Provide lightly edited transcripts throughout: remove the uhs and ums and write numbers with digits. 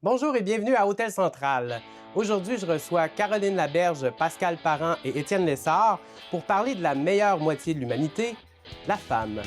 Bonjour et bienvenue à Hôtel Central. Aujourd'hui, je reçois Caroline Laberge, Pascal Parent et Étienne Lessard pour parler de la meilleure moitié de l'humanité, la femme.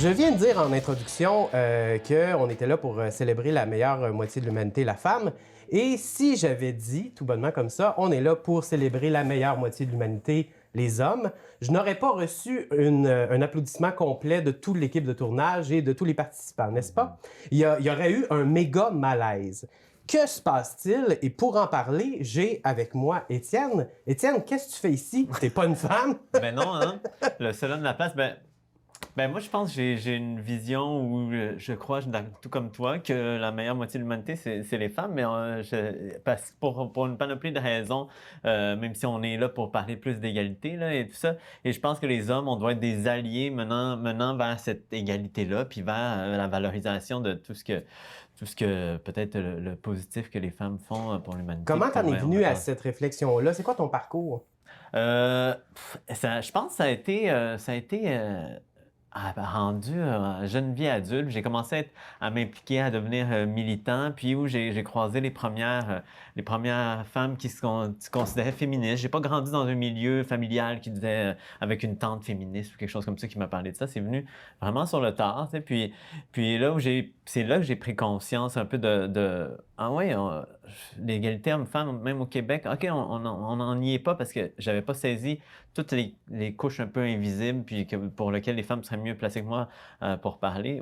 Je viens de dire en introduction qu'on était là pour célébrer la meilleure moitié de l'humanité, la femme. Et si j'avais dit, tout bonnement comme ça, on est là pour célébrer la meilleure moitié de l'humanité, les hommes, je n'aurais pas reçu un applaudissement complet de toute l'équipe de tournage et de tous les participants, n'est-ce pas? Il y aurait eu un méga malaise. Que se passe-t-il? Et pour en parler, j'ai avec moi Étienne. Étienne, qu'est-ce que tu fais ici? T'es pas une femme? Ben non, hein? Le seul homme de la place, ben moi je pense que j'ai une vision où je crois, tout comme toi, que la meilleure moitié de l'humanité c'est les femmes, mais parce pour une panoplie de raisons, même si on est là pour parler plus d'égalité là et tout ça, et je pense que les hommes on doit être des alliés menant vers cette égalité là, puis vers la valorisation de tout ce que peut-être le positif que les femmes font pour l'humanité. Comment t'en es venu à cette réflexion-là? C'est quoi ton parcours? Je pense que ça a été rendu jeune vie adulte. J'ai commencé à m'impliquer, à devenir militant, puis où j'ai croisé les premières femmes qui se considéraient féministes. J'ai pas grandi dans un milieu familial qui disait avec une tante féministe ou quelque chose comme ça qui m'a parlé de ça. C'est venu vraiment sur le tard, tu sais. Puis c'est là que j'ai pris conscience un peu ah ouais, l'égalité homme-femme, même au Québec. OK, on n'en y est pas parce que j'avais pas saisi toutes les couches un peu invisibles puis pour lesquelles les femmes seraient mieux placées que moi pour parler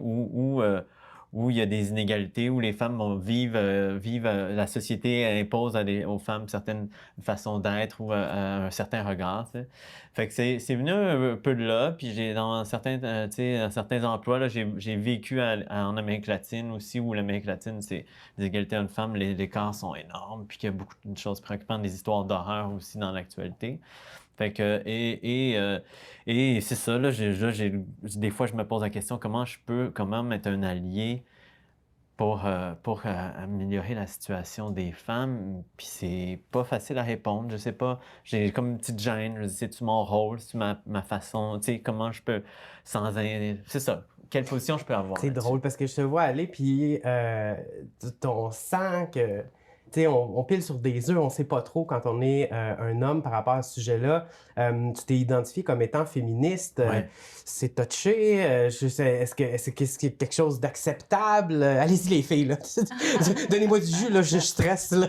où il y a des inégalités, où les femmes la société impose aux femmes certaines façons d'être ou un certain regard, tu sais. Fait que c'est venu un peu de là, puis j'ai dans certains tu sais dans certains emplois là, j'ai vécu en Amérique latine aussi, où l'Amérique latine c'est les égalités hommes-femmes, les écarts sont énormes, puis qu'il y a beaucoup de choses préoccupantes, des histoires d'horreur aussi dans l'actualité. Fait que et c'est ça là, des fois je me pose la question comment être un allié pour améliorer la situation des femmes, puis c'est pas facile à répondre, je sais pas, j'ai comme une petite gêne, je dis c'est-tu mon rôle, c'est-tu ma façon, tu sais comment je peux c'est ça, quelle position je peux avoir C'est là-dessus? drôle parce que je te vois aller, puis on sent que, tu sais, on pile sur des œufs, on sait pas trop quand on est un homme par rapport à ce sujet-là. Tu t'es identifié comme étant féministe. Ouais. C'est touché. Je sais, est-ce que c'est quelque chose d'acceptable? Allez-y les filles, là. Donnez-moi du jus, là, je stresse, là.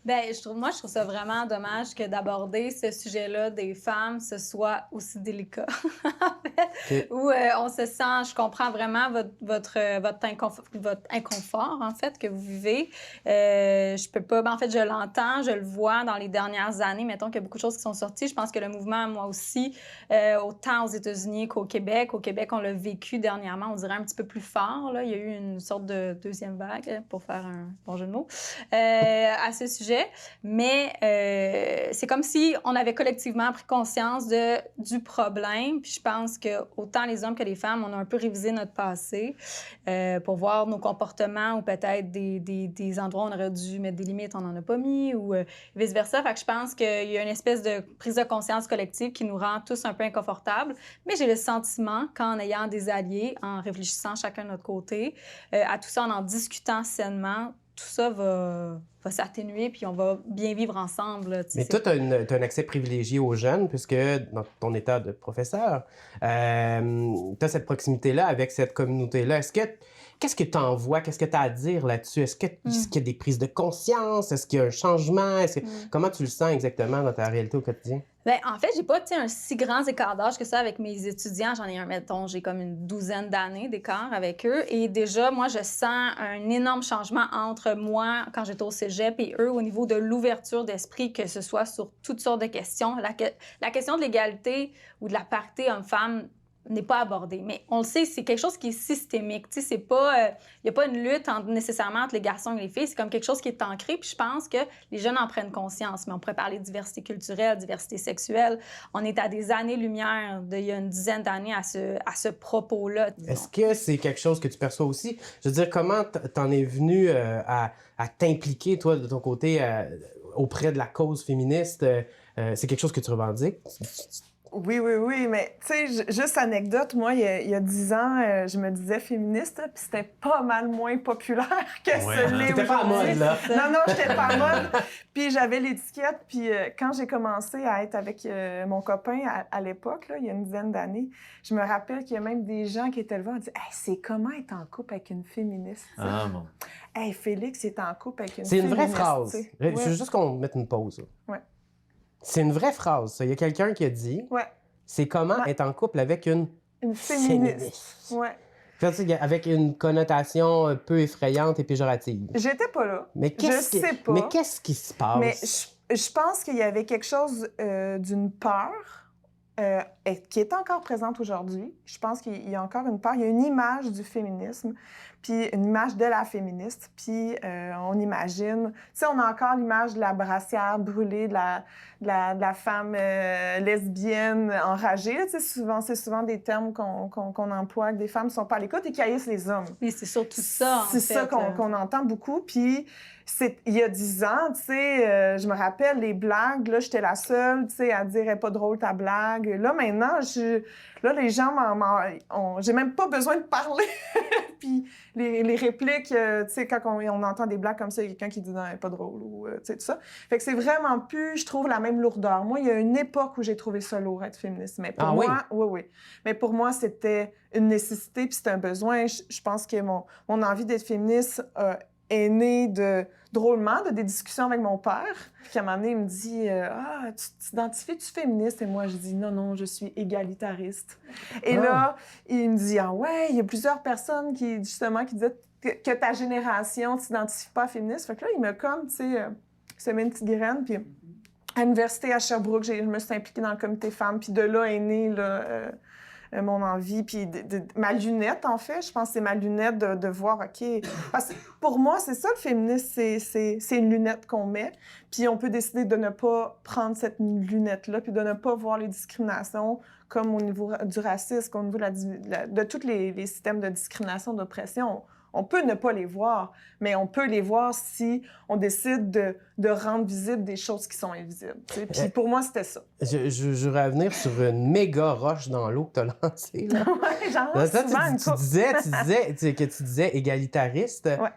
Ben, moi, je trouve ça vraiment dommage que d'aborder ce sujet-là des femmes, ce soit aussi délicat. En fait, où on se sent, je comprends vraiment votre inconfort, en fait, que vous vivez. Je peux pas, ben, en fait, je l'entends, je le vois dans les dernières années, mettons qu'il y a beaucoup de choses qui sont sorties. Je pense que le mouvement, moi aussi, autant aux États-Unis qu'au Québec. Au Québec, on l'a vécu dernièrement, on dirait un petit peu plus fort, là. Il y a eu une sorte de deuxième vague, pour faire un bon jeu de mots, à ce sujet. Mais c'est comme si on avait collectivement pris conscience du problème. Puis je pense que autant les hommes que les femmes, on a un peu révisé notre passé pour voir nos comportements ou peut-être des endroits où on aurait dû mettre des limites, on n'en a pas mis ou vice-versa. Fait que je pense qu'il y a une espèce de prise de conscience collective qui nous rend tous un peu inconfortables. Mais j'ai le sentiment qu'en ayant des alliés, en réfléchissant chacun de notre côté, à tout ça, en discutant sainement, tout ça va s'atténuer, puis on va bien vivre ensemble. Là, Mais toi, t'as un accès privilégié aux jeunes, puisque dans ton état de professeur, t'as cette proximité-là avec cette communauté-là. Qu'est-ce que t'en vois? Qu'est-ce que t'as à dire là-dessus? Est-ce qu'il y a des prises de conscience? Est-ce qu'il y a un changement? Comment tu le sens exactement dans ta réalité au quotidien? Ben, en fait, j'ai pas un si grand écart d'âge que ça avec mes étudiants. J'en ai mettons, j'ai comme une douzaine d'années d'écart avec eux. Et déjà, moi, je sens un énorme changement entre moi, quand j'étais au cégep, et eux, au niveau de l'ouverture d'esprit, que ce soit sur toutes sortes de questions. La question de l'égalité ou de la parité homme-femme, n'est pas abordé. Mais on le sait, c'est quelque chose qui est systémique. Tu sais, c'est pas... il n'y a pas une lutte nécessairement entre les garçons et les filles. C'est comme quelque chose qui est ancré. Puis je pense que les jeunes en prennent conscience. Mais on pourrait parler de diversité culturelle, diversité sexuelle. On est à des années-lumière d'il y a une dizaine d'années à ce propos-là. Est-ce que c'est quelque chose que tu perçois aussi? Je veux dire, comment t'en es venu à t'impliquer, toi, de ton côté, auprès de la cause féministe? C'est quelque chose que tu revendiques? Oui, mais tu sais, juste anecdote, moi, il y a 10 ans, je me disais féministe, puis c'était pas mal moins populaire que ce l'est T'étais pas à aujourd'hui. mode, là. Non, j'étais pas à mode. Puis j'avais l'étiquette, puis quand j'ai commencé à être avec mon copain à l'époque, là, il y a une dizaine d'années, je me rappelle qu'il y a même des gens qui étaient le voir et disaient « Hey, c'est comment être en couple avec une féministe? » Ah, bon. « Hey, Félix est en couple avec une C'est féministe. » une vraie phrase. Je Ouais. veux juste qu'on mette une pause. Ouais. C'est une vraie phrase, ça. Il y a quelqu'un qui a dit Ouais. c'est comment Ouais. être en couple avec une Une féministe. Ouais. Fait que, avec une connotation un peu effrayante et péjorative. J'étais pas là. Mais Je sais pas. Mais qu'est-ce qui se passe? Mais je pense qu'il y avait quelque chose d'une peur qui est encore présente aujourd'hui. Je pense qu'il y a encore une peur. Il y a une image du féminisme, puis une image de la féministe. Puis on imagine... Tu sais, on a encore l'image de la brassière brûlée, de la femme lesbienne enragée. Tu sais, c'est souvent des termes qu'on emploie, que des femmes ne sont pas à l'écoute et qui haïssent les hommes. Oui, c'est surtout ça, C'est ça qu'on entend beaucoup. Puis il y a 10 ans, tu sais, je me rappelle les blagues, là, j'étais la seule, tu sais, à dire « pas drôle ta blague ». Là, maintenant, là, les gens j'ai même pas besoin de parler. Puis les répliques, tu sais, quand on entend des blagues comme ça, il y a quelqu'un qui dit « non, elle est pas drôle » ou, tu sais, tout ça. Fait que c'est vraiment plus, je trouve, la même lourdeur. Moi, il y a une époque où j'ai trouvé ça lourd, être féministe. Mais pour moi, oui. Mais pour moi, c'était une nécessité, puis c'était un besoin. Je pense que mon envie d'être féministe est née drôlement de des discussions avec mon père. Puis à un moment donné, il me dit tu t'identifies-tu féministe? Et moi, je dis non, je suis égalitariste. Et là, il me dit ah ouais, il y a plusieurs personnes qui disaient que ta génération ne s'identifie pas féministe. Fait que là, il m'a comme, tu sais, semé une petite graine. Puis à l'université à Sherbrooke, je me suis impliquée dans le comité femmes. Puis de là est née mon envie, puis ma lunette, en fait. Je pense que c'est ma lunette de voir, OK... Parce que pour moi, c'est ça, le féminisme, c'est une lunette qu'on met, puis on peut décider de ne pas prendre cette lunette-là, puis de ne pas voir les discriminations comme au niveau du racisme, au niveau de tous les systèmes de discrimination, d'oppression. On peut ne pas les voir, mais on peut les voir si on décide de rendre visibles des choses qui sont invisibles. Puis pour moi, c'était ça. Je voudrais revenir sur une méga roche dans l'eau que tu as lancée. Là. Ouais, j'en lance souvent une coupe. Tu disais égalitariste. Ouais.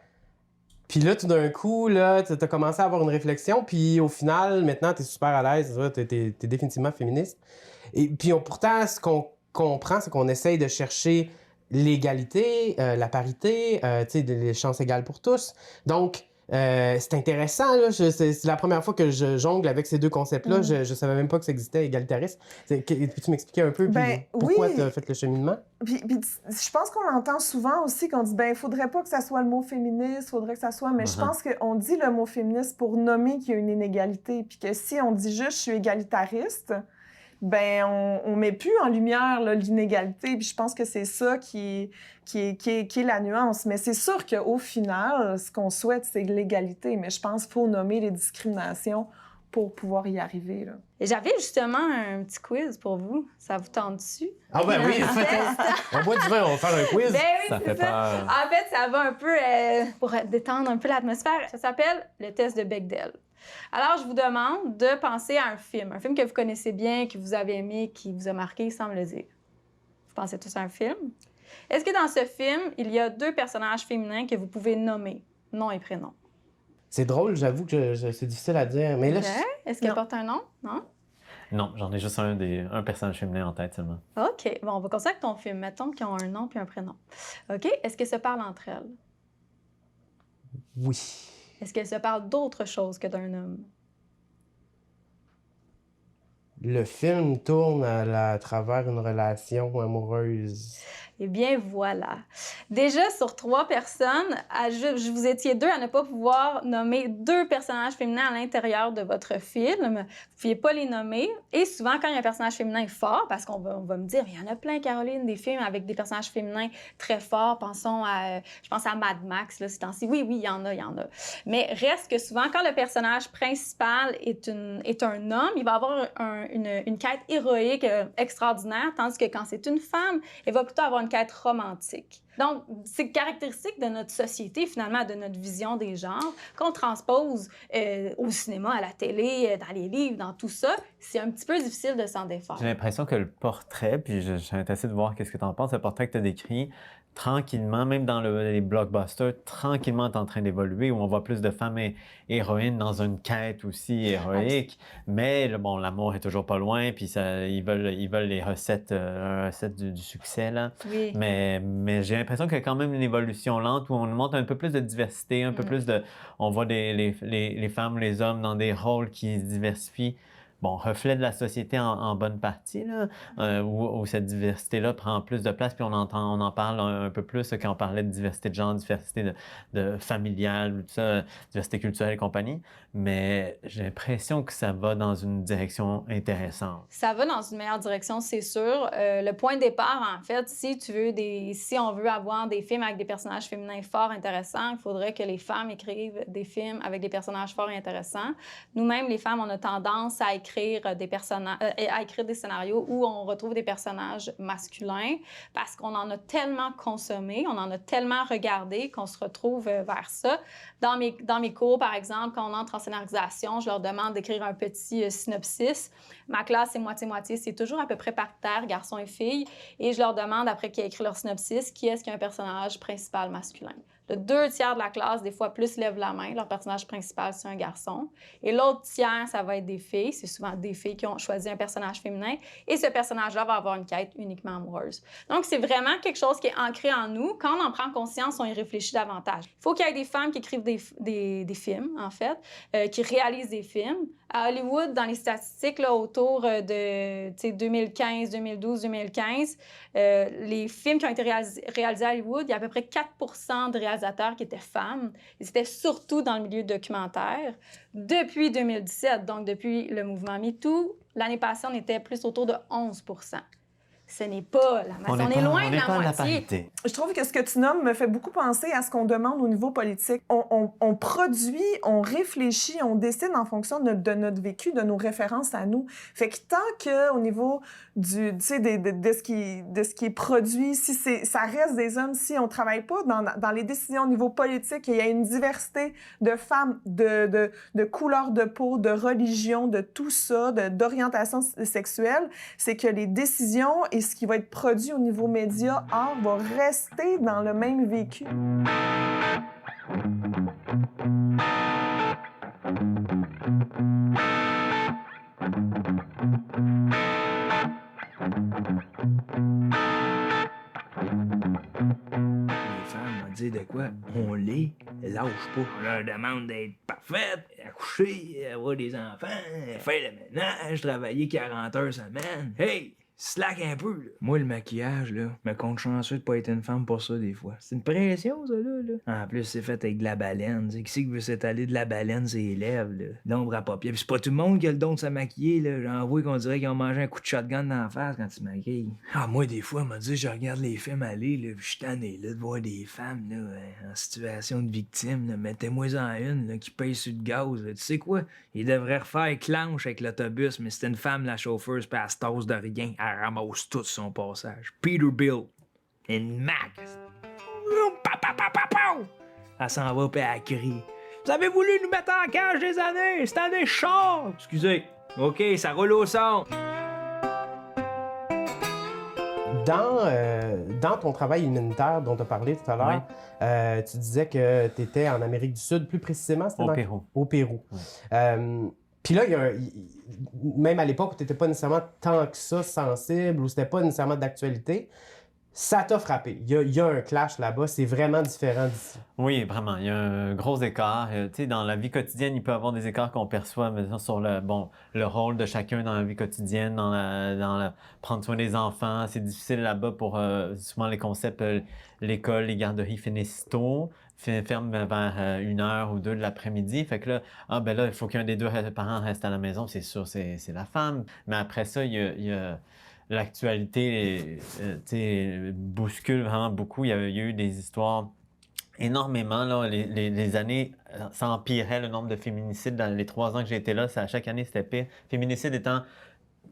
Puis là, tout d'un coup, tu as commencé à avoir une réflexion, puis au final, maintenant, tu es super à l'aise, tu es définitivement féministe. Et puis pourtant, ce qu'on comprend, c'est qu'on essaye de chercher l'égalité, la parité, les chances égales pour tous. Donc, c'est intéressant. Là, c'est la première fois que je jongle avec ces deux concepts-là. Je ne savais même pas que ça existait, égalitariste. Peux-tu m'expliquer un peu pourquoi tu as fait le cheminement? Puis, je pense qu'on entend souvent aussi qu'on dit, il faudrait pas que ça soit le mot féministe, faudrait que ça soit... Mais je pense qu'on dit le mot féministe pour nommer qu'il y a une inégalité. Puis que si on dit juste « je suis égalitariste », on met plus en lumière l'inégalité. Puis je pense que c'est ça qui est la nuance. Mais c'est sûr qu'au final, ce qu'on souhaite, c'est l'égalité. Mais je pense qu'il faut nommer les discriminations pour pouvoir y arriver. Là. Et j'avais justement un petit quiz pour vous. Ça vous tente-tu? Ah ben oui, on boit du vin, on va faire un quiz. Ben oui, Ça fait ça. peur. En fait, ça va un peu pour détendre un peu l'atmosphère. Ça s'appelle le test de Bechdel. Alors, je vous demande de penser à un film que vous connaissez bien, que vous avez aimé, qui vous a marqué sans me le dire. Vous pensez tous à un film? Est-ce que dans ce film, il y a 2 personnages féminins que vous pouvez nommer, nom et prénom? C'est drôle, j'avoue que c'est difficile à dire. Mais là, Est-ce qu'elle porte un nom? Non? Non, j'en ai juste un personnage féminin en tête seulement. OK. Bon, on va commencer avec ton film. Mettons qu'ils ont un nom puis un prénom. OK. Est-ce qu'elles se parlent entre elles? Oui. Est-ce qu'elles se parlent d'autre chose que d'un homme? Le film tourne à travers une relation amoureuse. Eh bien, voilà. Déjà, sur 3 personnes, vous étiez 2 à ne pas pouvoir nommer 2 personnages féminins à l'intérieur de votre film. Vous ne pouviez pas les nommer. Et souvent, quand il y a un personnage féminin fort, parce qu'on va me dire, il y en a plein, Caroline, des films avec des personnages féminins très forts. Je pense à Mad Max, là, ces temps-ci. Oui, il y en a. Mais reste que souvent, quand le personnage principal est un homme, il va avoir une quête héroïque extraordinaire, tandis que quand c'est une femme, elle va plutôt avoir une quête romantique. Donc, c'est caractéristique de notre société, finalement, de notre vision des genres, qu'on transpose au cinéma, à la télé, dans les livres, dans tout ça. C'est un petit peu difficile de s'en défaire. J'ai l'impression que le portrait, puis je suis intéressé de voir qu'est-ce que tu en penses, le portrait que tu as décrit, tranquillement, même dans les blockbusters, tranquillement est en train d'évoluer, où on voit plus de femmes héroïnes dans une quête aussi héroïque. Mais l'amour est toujours pas loin, puis ils veulent les recettes, du succès, là. Oui. Mais j'ai l'impression qu'il y a quand même une évolution lente où on nous montre un peu plus de diversité, un peu plus de... On voit les femmes, les hommes dans des rôles qui se diversifient. Bon, reflet de la société en bonne partie, là, où cette diversité-là prend plus de place, puis on en parle un peu plus quand on parlait de diversité de genre, diversité de familiale, tout ça, diversité culturelle et compagnie. Mais j'ai l'impression que ça va dans une direction intéressante. Ça va dans une meilleure direction, c'est sûr. Le point de départ, en fait, si on veut avoir des films avec des personnages féminins forts, intéressants, il faudrait que les femmes écrivent des films avec des personnages forts et intéressants. Nous-mêmes, les femmes, on a tendance à écrire des scénarios où on retrouve des personnages masculins parce qu'on en a tellement consommé, on en a tellement regardé qu'on se retrouve vers ça. Dans mes cours, par exemple, quand on entre en scénarisation, je leur demande d'écrire un petit synopsis. Ma classe, c'est moitié-moitié. C'est toujours à peu près par terre, garçons et filles. Et je leur demande, après qu'ils aient écrit leur synopsis, qui est-ce qui a un personnage principal masculin. Le 2 tiers de la classe, des fois, plus lèvent la main. Leur personnage principal, c'est un garçon. Et l'autre tiers, ça va être des filles. C'est souvent des filles qui ont choisi un personnage féminin. Et ce personnage-là va avoir une quête uniquement amoureuse. Donc, c'est vraiment quelque chose qui est ancré en nous. Quand on en prend conscience, on y réfléchit davantage. Il faut qu'il y ait des femmes qui écrivent des films, en fait, qui réalisent des films. À Hollywood, dans les statistiques, là, autour de 2015, 2012, 2015, les films qui ont été réalisés à Hollywood, il y a à peu près 4% de réalisateurs qui étaient femmes. Et c'était surtout dans le milieu documentaire. Depuis 2017, donc depuis le mouvement MeToo, l'année passée, on était plus autour de 11%. Ce n'est pas la masse. On est loin de la moitié. Je trouve que ce que tu nommes me fait beaucoup penser à ce qu'on demande au niveau politique. On produit, on réfléchit, on décide en fonction de notre vécu, de nos références à nous. Fait que tant qu'au niveau de ce qui est produit, si ça reste des hommes, si on travaille pas dans les décisions au niveau politique, il y a une diversité de femmes, de couleur de peau, de religion, de tout ça, d'orientation sexuelle, c'est que les décisions et ce qui va être produit au niveau média, art, va rester dans le même vécu. De quoi? On l'est, lâche pas. On leur demande d'être parfaite, accoucher, avoir des enfants, faire le ménage, travailler 40 heures semaine. Hey! Slack un peu, là. Moi, le maquillage, là, me compte chanceux de pas être une femme pour ça, des fois. C'est une pression, ça, là. En plus, c'est fait avec de la baleine. Tu sais, qui c'est qui veut s'étaler de la baleine sur les lèvres, là? L'ombre à paupières. Puis c'est pas tout le monde qui a le don de se maquiller, là. J'en vois qu'on dirait qu'ils ont mangé un coup de shotgun dans la face quand ils se maquillent. Ah, moi, des fois, m'a dit, je regarde les films aller, là, puis je suis tanné, là, de voir des femmes, là, en situation de victime, là. Mettez-moi-en une, là, qui paye sur le gaz, là. Tu sais quoi? Ils devraient refaire clanche avec l'autobus, mais c'était une femme, la chauffeuse, puis elle se tasse de rien. Elle ramasse tout son passage. Peterbilt. Une Mac. Elle s'en va, puis elle crie. Vous avez voulu nous mettre en cage des années. Cette année, je sors. Excusez. OK, ça roule au son. Dans ton travail humanitaire dont tu as parlé tout à l'heure, tu disais que tu étais en Amérique du Sud, plus précisément, c'était au Pérou. Oui. Puis là, même à l'époque où tu n'étais pas nécessairement tant que ça sensible, où c'était pas nécessairement d'actualité, ça t'a frappé. Il y a un clash là-bas, c'est vraiment différent d'ici. Oui, vraiment. Il y a un gros écart. Tu sais, dans la vie quotidienne, il peut y avoir des écarts qu'on perçoit maintenant sur le rôle de chacun dans la vie quotidienne, prendre soin des enfants. C'est difficile là-bas pour souvent les concepts, l'école, les garderies finissent tôt, ferment vers 1h ou 2 de l'après-midi. Fait que là, il faut qu'un des deux parents reste à la maison. C'est sûr, c'est la femme. Mais après ça, il y a l'actualité bouscule vraiment beaucoup. Il y a eu des histoires énormément. Là, les années, ça empirait le nombre de féminicides. Dans les 3 ans que j'ai été là, à chaque année, c'était pire. Féminicide étant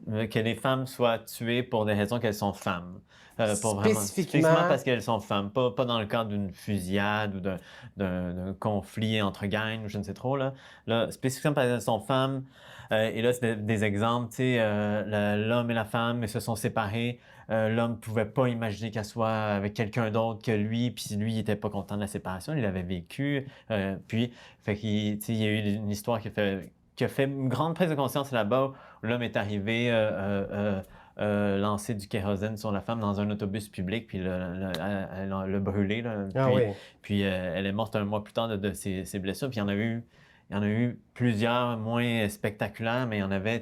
que les femmes soient tuées pour des raisons qu'elles sont femmes. Spécifiquement parce qu'elles sont femmes, pas dans le cadre d'une fusillade ou d'un conflit entre gangs ou je ne sais trop. Là, spécifiquement parce qu'elles sont femmes. Et là, c'est des exemples, tu sais, l'homme et la femme se sont séparés. L'homme ne pouvait pas imaginer qu'elle soit avec quelqu'un d'autre que lui, puis lui, il n'était pas content de la séparation, il l'avait vécu. Puis, il y a eu une histoire qui a fait une grande prise de conscience là-bas, où l'homme est arrivé lancer du kérosène sur la femme dans un autobus public, puis elle l'a brûlé. Là, puis elle est morte un mois plus tard de ses blessures, puis il y en a eu plusieurs moins spectaculaires, mais il y en avait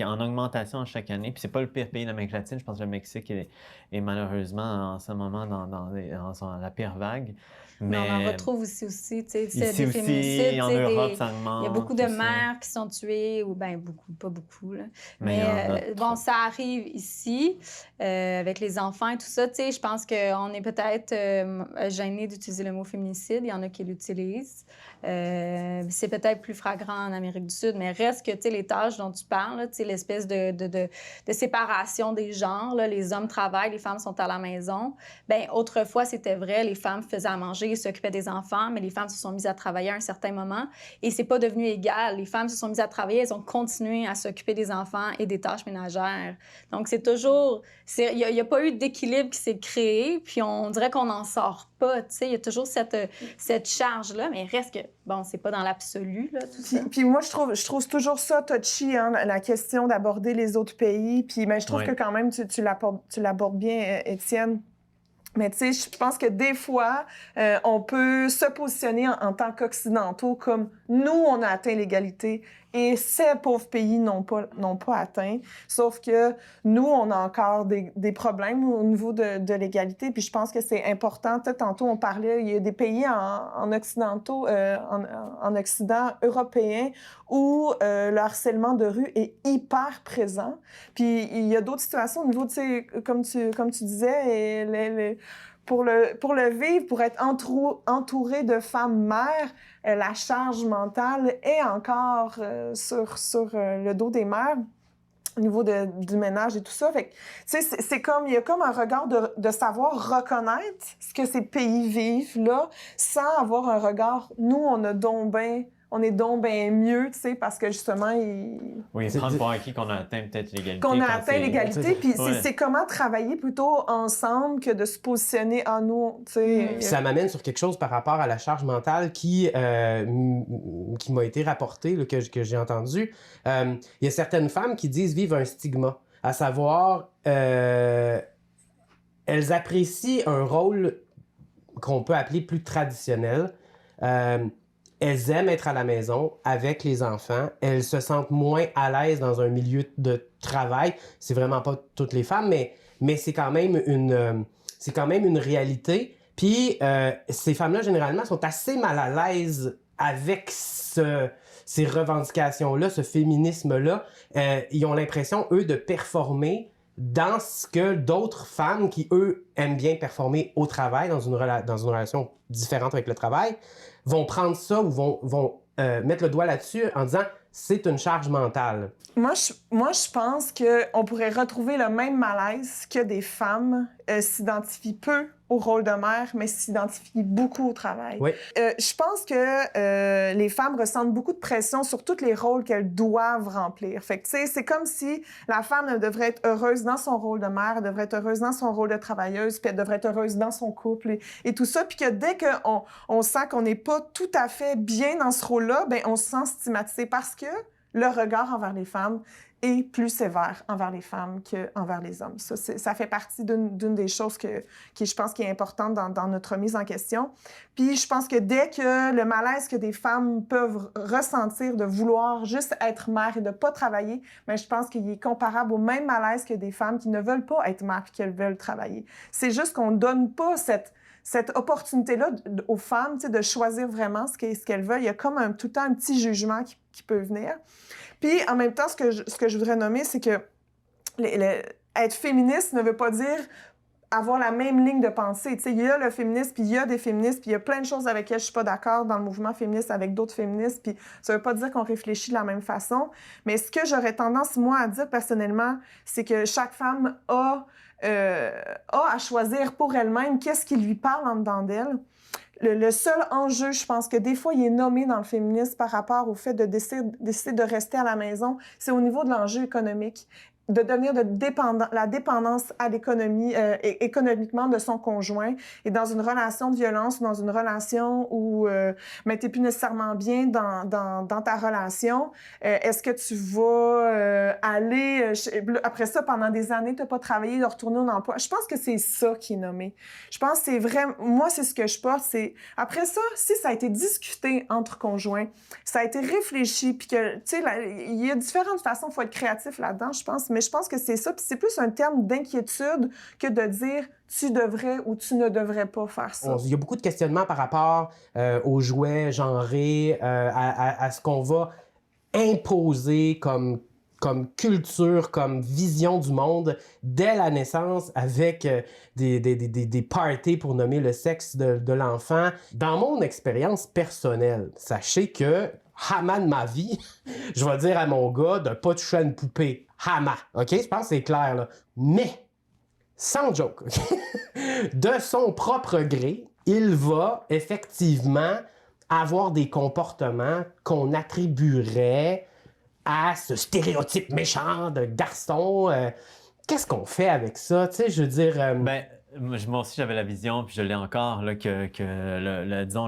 en augmentation chaque année. Puis c'est pas le pire pays d'Amérique latine. Je pense que le Mexique est malheureusement en ce moment dans la pire vague. Mais on en retrouve aussi, ici des aussi, féminicides. en Europe, ça augmente. Il y a beaucoup de mères qui sont tuées, ou bien beaucoup, pas beaucoup. Là. Mais ça arrive ici, avec les enfants et tout ça. Je pense qu'on est peut-être gêné d'utiliser le mot féminicide. Il y en a qui l'utilisent. C'est peut-être plus flagrant en Amérique du Sud, mais reste que les tâches dont tu parles, l'espèce de séparation des genres, là, les hommes travaillent, les femmes sont à la maison. Bien, autrefois, c'était vrai, les femmes faisaient à manger, s'occupaient des enfants, mais les femmes se sont mises à travailler à un certain moment et c'est pas devenu égal. Les femmes se sont mises à travailler, elles ont continué à s'occuper des enfants et des tâches ménagères. Donc, c'est toujours... Il n'y a pas eu d'équilibre qui s'est créé, puis on dirait qu'on n'en sort pas, tu sais. Il y a toujours cette charge-là, mais reste que, bon, c'est pas dans l'absolu, là, tout ça. Puis moi, je trouve toujours ça touchy, hein, la question d'aborder les autres pays. Puis mais je trouve que quand même, tu l'abordes bien, Étienne. Mais tu sais, je pense que des fois, on peut se positionner en tant qu'Occidentaux comme nous, on a atteint l'égalité et ces pauvres pays n'ont pas atteint. Sauf que nous, on a encore des problèmes au niveau de l'égalité. Puis je pense que c'est important. Tantôt, on parlait, il y a des pays en Occidentaux, en Occident européen où le harcèlement de rue est hyper présent. Puis il y a d'autres situations au niveau, tu sais, comme tu disais, pour le vivre, pour être entouré de femmes mères, la charge mentale est encore sur le dos des mères au niveau du ménage et tout ça. Fait que, tu sais, il y a comme un regard de savoir reconnaître ce que ces pays vivent là, sans avoir un regard, nous, on est donc bien mieux, tu sais, parce que justement, Oui, prendre pour acquis qu'on a atteint peut-être l'égalité. Qu'on a atteint l'égalité, puis c'est comment travailler plutôt ensemble que de se positionner en nous, tu sais. Ça m'amène sur quelque chose par rapport à la charge mentale qui m'a été rapportée, là, que j'ai entendu. Il y a certaines femmes qui disent vivre un stigma, à savoir, elles apprécient un rôle qu'on peut appeler plus traditionnel. Elles aiment être à la maison avec les enfants. Elles se sentent moins à l'aise dans un milieu de travail. C'est vraiment pas toutes les femmes, mais c'est quand même une réalité. Puis ces femmes-là, généralement, sont assez mal à l'aise avec ces revendications-là, ce féminisme-là. Ils ont l'impression, eux, de performer dans ce que d'autres femmes qui, eux, aiment bien performer au travail, dans une relation différente avec le travail, vont prendre ça ou vont mettre le doigt là-dessus en disant « c'est une charge mentale ». Moi, je pense qu'on pourrait retrouver le même malaise que des femmes s'identifient peu au rôle de mère, mais s'identifient beaucoup au travail. Oui. Je pense que les femmes ressentent beaucoup de pression sur tous les rôles qu'elles doivent remplir. Fait que, tu sais, c'est comme si la femme devrait être heureuse dans son rôle de mère, elle devrait être heureuse dans son rôle de travailleuse, puis elle devrait être heureuse dans son couple et tout ça. Puis que dès qu'on sent qu'on n'est pas tout à fait bien dans ce rôle-là, ben on se sent stigmatisé parce que le regard envers les femmes est plus sévère envers les femmes qu'envers les hommes. Ça fait partie d'une des choses qui, je pense, qui est importante dans notre mise en question. Puis je pense que dès que le malaise que des femmes peuvent ressentir de vouloir juste être mère et de pas travailler, bien, je pense qu'il est comparable au même malaise que des femmes qui ne veulent pas être mère et qu'elles veulent travailler. C'est juste qu'on ne donne pas cette opportunité-là aux femmes, de choisir vraiment ce qu'elles veulent. Il y a comme tout le temps un petit jugement qui peut venir. Puis, en même temps, ce que je voudrais nommer, c'est que être féministe ne veut pas dire avoir la même ligne de pensée. Tu sais, il y a le féminisme, puis il y a des féministes, puis il y a plein de choses avec lesquelles je suis pas d'accord dans le mouvement féministe avec d'autres féministes, puis ça veut pas dire qu'on réfléchit de la même façon. Mais ce que j'aurais tendance, moi, à dire personnellement, c'est que chaque femme a à choisir pour elle-même qu'est-ce qui lui parle en dedans d'elle. Le seul enjeu, je pense que des fois, il est nommé dans le féminisme par rapport au fait de décider de rester à la maison, c'est au niveau de l'enjeu économique, de devenir la dépendance à l'économie, économiquement de son conjoint, et dans une relation de violence, dans une relation où t'es plus nécessairement bien dans ta relation. Est-ce que tu vas aller après ça pendant des années, t'as pas travaillé, de retourner au emploi? Je pense que c'est ça qui est nommé. Je pense que c'est vrai. Moi, c'est ce que je porte. C'est après ça, si ça a été discuté entre conjoints, ça a été réfléchi, puis que tu sais, il y a différentes façons. Faut être créatif là-dedans, je pense. Mais je pense que c'est ça, puis c'est plus un terme d'inquiétude que de dire tu devrais ou tu ne devrais pas faire ça. Il y a beaucoup de questionnements par rapport aux jouets genrés, à ce qu'on va imposer comme culture, comme vision du monde dès la naissance avec des parties pour nommer le sexe de l'enfant. Dans mon expérience personnelle, sachez que Hama de ma vie, je vais dire à mon gars de pas toucher à une poupée. Hama, OK? Je pense que c'est clair, là. Mais, sans joke, de son propre gré, il va effectivement avoir des comportements qu'on attribuerait à ce stéréotype méchant de garçon. Qu'est-ce qu'on fait avec ça? Tu sais, je veux dire... Moi aussi, j'avais la vision, puis je l'ai encore, là, disons,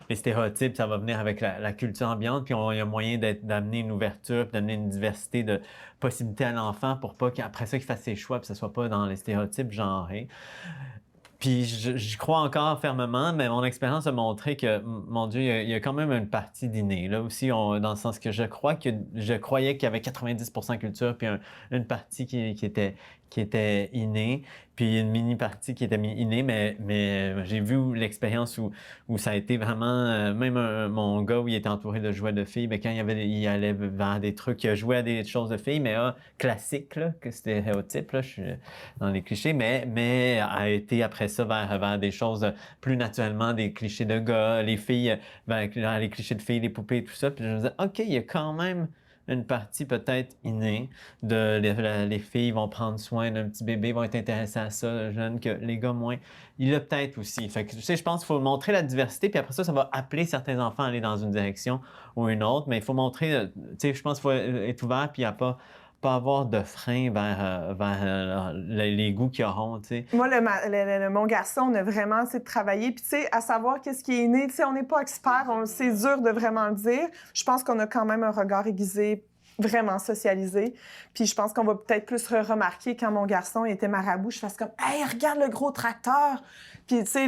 les stéréotypes, ça va venir avec la culture ambiante, puis il y a moyen d'amener une ouverture, puis d'amener une diversité de possibilités à l'enfant pour pas qu'après ça, qu'il fasse ses choix, puis que ce soit pas dans les stéréotypes genrés. Puis j'y crois encore fermement, mais mon expérience a montré que, mon Dieu, il y a quand même une partie d'inné. Là aussi, dans le sens que je croyais qu'il y avait 90% culture, puis une partie qui était innée, puis une mini-partie qui était innée, mais j'ai vu l'expérience où ça a été vraiment... même mon gars, où il était entouré de jouets de filles, mais quand il allait vers des trucs, il jouait à des choses de filles, mais classiques, là, que stéréotypes, là, je suis dans les clichés, mais a été après ça vers des choses plus naturellement, des clichés de gars, les filles, les clichés de filles, les poupées, tout ça. Puis je me disais, OK, il y a quand même une partie peut-être innée les filles vont prendre soin d'un petit bébé, vont être intéressées à ça, jeune, que les gars moins. Il l'a peut-être aussi. Fait que, tu sais, je pense qu'il faut montrer la diversité, puis après ça va appeler certains enfants à aller dans une direction ou une autre, mais il faut montrer, tu sais, je pense qu'il faut être ouvert, puis il n'y a pas avoir de frein vers les goûts qu'ils auront, tu sais. Moi, mon garçon, on a vraiment essayé de travailler. Puis, tu sais, à savoir qu'est-ce qui est né, tu sais, on n'est pas expert, c'est dur de vraiment le dire. Je pense qu'on a quand même un regard aiguisé, vraiment socialisé. Puis je pense qu'on va peut-être plus remarquer quand mon garçon était marabout, je fasse comme « Hey, regarde le gros tracteur! » Puis, tu sais,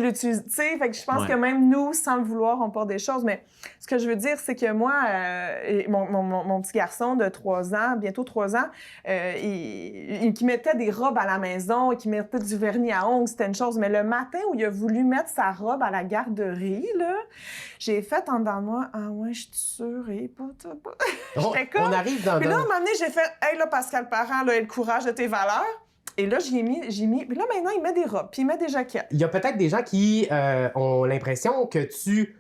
fait que je pense que même nous, sans le vouloir, on porte des choses. Mais ce que je veux dire, c'est que moi, mon petit garçon de 3 ans, bientôt 3 ans, qui mettait des robes à la maison, qui mettait du vernis à ongles, c'était une chose. Mais le matin où il a voulu mettre sa robe à la garderie, là, j'ai fait en dedans de moi « Ah ouais, je suis sûre, et pas... » J'étais comme... On arrive dans... Puis là, à un moment donné, j'ai fait « Hey, là, Pascal Parent, là, le courage de tes valeurs. » Et là, j'ai mis... Puis là, maintenant, il met des robes, puis il met des jaquettes. Il y a peut-être des gens qui ont l'impression que tu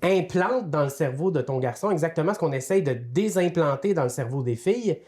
implantes dans le cerveau de ton garçon exactement ce qu'on essaye de désimplanter dans le cerveau des filles.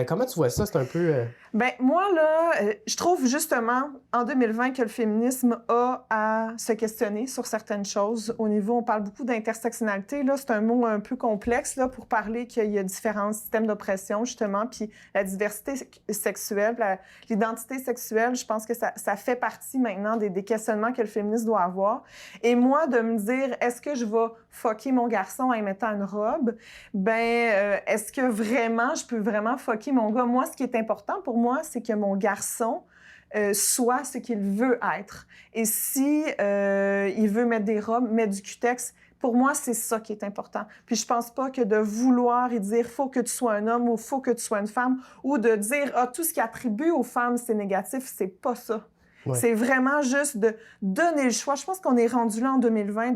Comment tu vois ça? C'est un peu... Ben moi, là, je trouve justement, en 2020, que le féminisme a à se questionner sur certaines choses. Au niveau, on parle beaucoup d'intersectionnalité. Là, c'est un mot un peu complexe là, pour parler qu'il y a différents systèmes d'oppression, justement, puis la diversité sexuelle, l'identité sexuelle, je pense que ça fait partie maintenant des questionnements que le féminisme doit avoir. Et moi, de me dire, est-ce que je vais pas fucker mon garçon en lui mettant une robe, est-ce que vraiment, je peux vraiment fucker mon gars? Moi, ce qui est important pour moi, c'est que mon garçon soit ce qu'il veut être. Et si il veut mettre des robes, mettre du cutex, pour moi, c'est ça qui est important. Puis je pense pas que de vouloir et dire « faut que tu sois un homme » ou « faut que tu sois une femme » ou de dire « ah, tout ce qui attribue aux femmes, c'est négatif », c'est pas ça. Ouais. C'est vraiment juste de donner le choix. Je pense qu'on est rendu là en 2020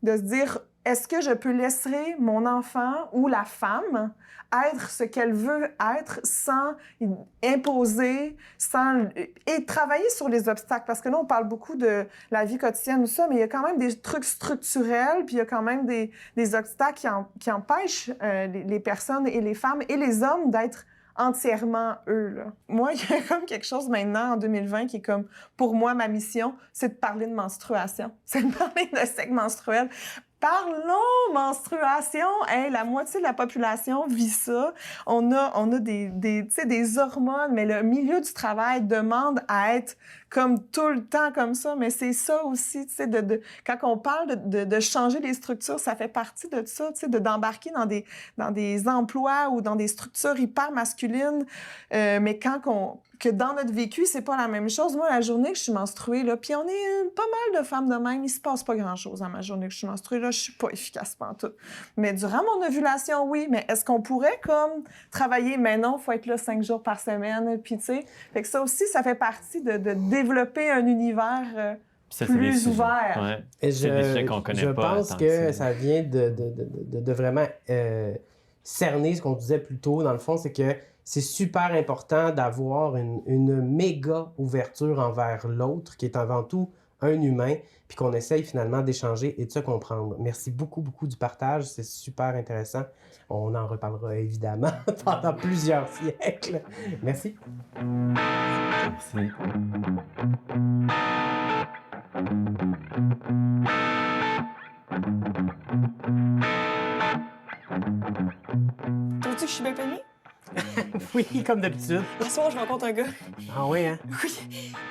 de se dire « est-ce que je peux laisser mon enfant ou la femme être ce qu'elle veut être sans imposer, et travailler sur les obstacles. » Parce que là, on parle beaucoup de la vie quotidienne ou ça, mais il y a quand même des trucs structurels, puis il y a quand même des obstacles qui empêchent les personnes et les femmes et les hommes d'être entièrement eux, là. Moi, il y a comme quelque chose maintenant, en 2020, qui est comme, pour moi, ma mission, c'est de parler de menstruation. C'est de parler de cycle menstruel. Parlons menstruation! Hey, la moitié de la population vit ça. On a des hormones, mais le milieu du travail demande à être comme tout le temps comme ça. Mais c'est ça aussi, tu sais, quand on parle de changer les structures, ça fait partie de ça, tu sais, d'embarquer dans des emplois ou dans des structures hyper masculines. Mais que dans notre vécu, c'est pas la même chose. Moi, la journée que je suis menstruée, là, puis on est pas mal de femmes de même, il se passe pas grand-chose dans ma journée que je suis menstruée, là, je suis pas efficace pantoute. Mais durant mon ovulation, oui. Mais est-ce qu'on pourrait, comme, travailler? Mais non, faut être là 5 jours par semaine, puis tu sais. Fait que ça aussi, ça fait partie de développer un univers plus ouvert. Ouais. Et c'est des sujets qu'on connaît pas. Je pense que ça vient de vraiment cerner ce qu'on disait plus tôt. Dans le fond, c'est que c'est super important d'avoir une méga ouverture envers l'autre, qui est avant tout un humain, puis qu'on essaye finalement d'échanger et de se comprendre. Merci beaucoup, beaucoup du partage. C'est super intéressant. On en reparlera évidemment pendant plusieurs siècles. Merci. Merci. Trouves-tu que je suis bien peignée? Oui, comme d'habitude. Ce soir, je rencontre un gars. Ah oui, hein? Oui.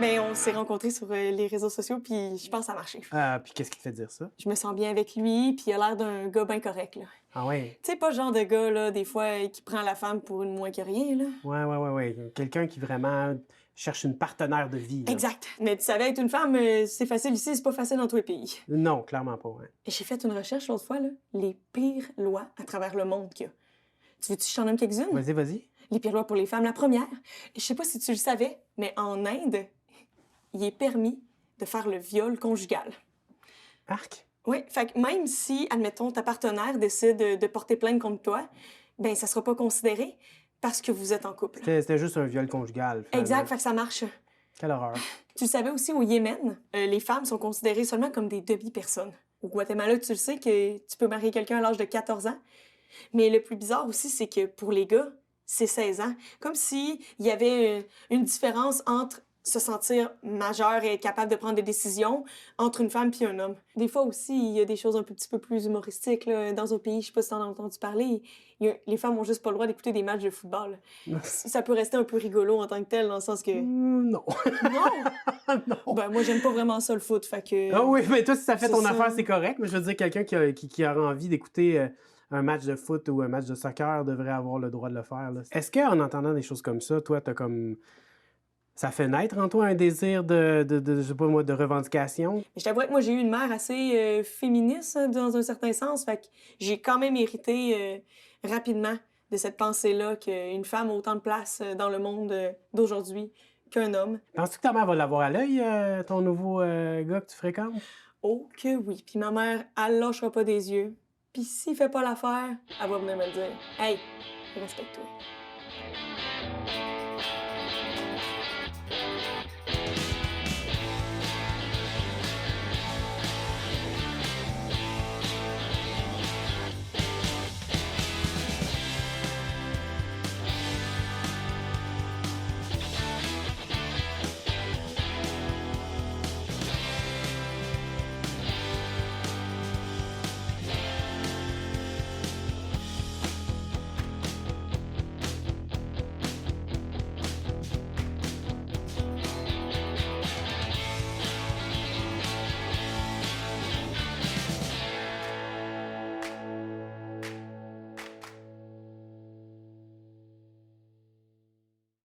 Mais on s'est rencontrés sur les réseaux sociaux, puis je pense que ça a marché. Puis qu'est-ce qui te fait dire ça? Je me sens bien avec lui, puis il a l'air d'un gars bien correct, là. Ah oui? Tu sais, pas le genre de gars, là, des fois, qui prend la femme pour une moins que rien, là. Ouais. Quelqu'un qui vraiment cherche une partenaire de vie. Là. Exact. Mais tu savais, être une femme, c'est facile ici, c'est pas facile dans tous les pays. Non, clairement pas, ouais. Et j'ai fait une recherche l'autre fois, là, les pires lois à travers le monde qu'il y a. Tu veux-tu que je t'en nomme quelques-unes? Vas-y. Les pires lois pour les femmes. La première, je sais pas si tu le savais, mais en Inde, il est permis de faire le viol conjugal. Arc? Oui, fait que même si, admettons, ta partenaire décide de porter plainte contre toi, ben ça sera pas considéré parce que vous êtes en couple. C'était juste un viol conjugal. Finalement. Exact, fait que ça marche. Quelle horreur. Tu le savais aussi, au Yémen, les femmes sont considérées seulement comme des demi-personnes. Au Guatemala, tu le sais que tu peux marier quelqu'un à l'âge de 14 ans. Mais le plus bizarre aussi, c'est que pour les gars, c'est 16 ans. Comme s'il y avait une différence entre se sentir majeur et être capable de prendre des décisions entre une femme et un homme. Des fois aussi, il y a des choses un petit peu plus humoristiques. Là. Dans un pays, je sais pas si t'en as entendu parler, les femmes ont juste pas le droit d'écouter des matchs de football. Ça peut rester un peu rigolo en tant que tel, dans le sens que... Non. Non? Non. Ben, moi, j'aime pas vraiment ça, le foot, fait que... Ah oui, mais toi, si ça fait ton ça. affaire, c'est correct. Mais je veux dire, quelqu'un qui aura envie d'écouter un match de foot ou un match de soccer devrait avoir le droit de le faire. Là. Est-ce qu'en entendant des choses comme ça, toi, t'as comme... Ça fait naître en toi un désir je sais pas moi, de revendication? Je t'avoue que moi, j'ai eu une mère assez féministe, dans un certain sens. Fait que j'ai quand même hérité rapidement de cette pensée-là qu'une femme a autant de place dans le monde d'aujourd'hui qu'un homme. Penses-tu que ta mère va l'avoir à l'œil, ton nouveau gars que tu fréquentes? Oh que oui. Puis ma mère, elle lâchera pas des yeux. Puis s'il fait pas l'affaire, elle va venir me le dire. Hey, respecte-toi.